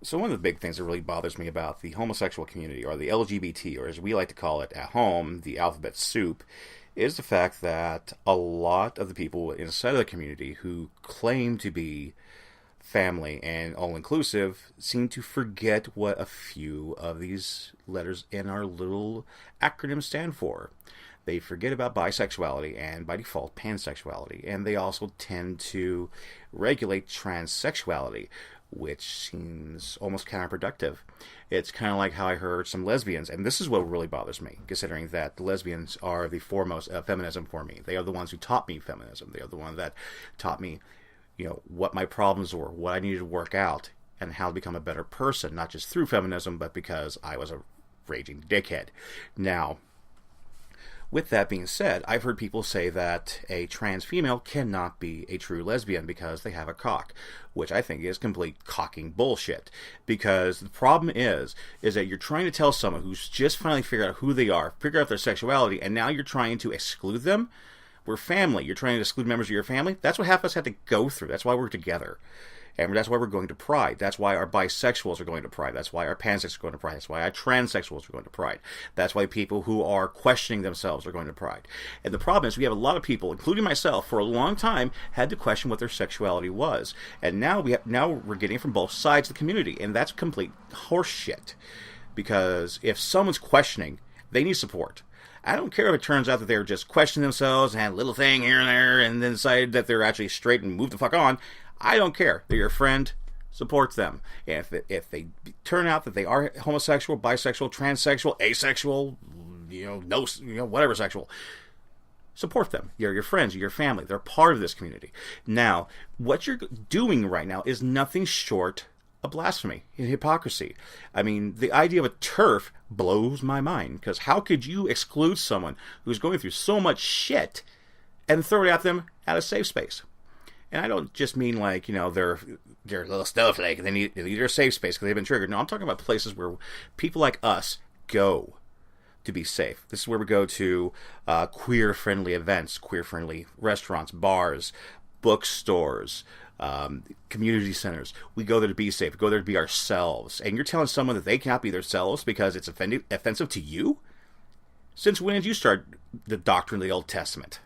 So one of the big things that really bothers me about the homosexual community, or the LGBT, or as we like to call it at home, the alphabet soup, is the fact that a lot of the people inside of the community who claim to be family and all-inclusive seem to forget what a few of these letters in our little acronym stand for. They forget about bisexuality and, by default, pansexuality, and they also tend to regulate transsexuality, which seems almost counterproductive. It's kind of like how I heard some lesbians, and this is what really bothers me, considering that the lesbians are the foremost feminism for me. They are the ones who taught me feminism. They are the ones that taught me, what my problems were, what I needed to work out, and how to become a better person, not just through feminism, but because I was a raging dickhead. Now, with that being said, I've heard people say that a trans female cannot be a true lesbian because they have a cock, which I think is complete cocking bullshit. Because the problem is that you're trying to tell someone who's just finally figured out who they are, figure out their sexuality, and now you're trying to exclude them. We're family. You're trying to exclude members of your family. That's what half of us had to go through. That's why we're together. And that's why we're going to Pride. That's why our bisexuals are going to Pride. That's why our pansexuals are going to Pride. That's why our transsexuals are going to Pride. That's why people who are questioning themselves are going to Pride. And the problem is we have a lot of people, including myself, for a long time, had to question what their sexuality was. And now we're getting it from both sides of the community. And that's complete horseshit. Because if someone's questioning, they need support. I don't care if it turns out that they're just questioning themselves and had a little thing here and there and then decided that they're actually straight and move the fuck on. I don't care. They're your friend. Support them. And if they turn out that they are homosexual, bisexual, transsexual, asexual, whatever sexual, support them. You're your friends, you're your family. They're part of this community. Now, what you're doing right now is nothing short of blasphemy and hypocrisy. I mean, the idea of a TERF blows my mind, because how could you exclude someone who's going through so much shit and throw it at them at a safe space? And I don't just mean like, they're a little snowflake and they need a safe space because they've been triggered. No, I'm talking about places where people like us go to be safe. This is where we go to queer-friendly events, queer-friendly restaurants, bars, bookstores, community centers. We go there to be safe. We go there to be ourselves. And you're telling someone that they cannot be themselves because it's offensive to you? Since when did you start the doctrine of the Old Testament?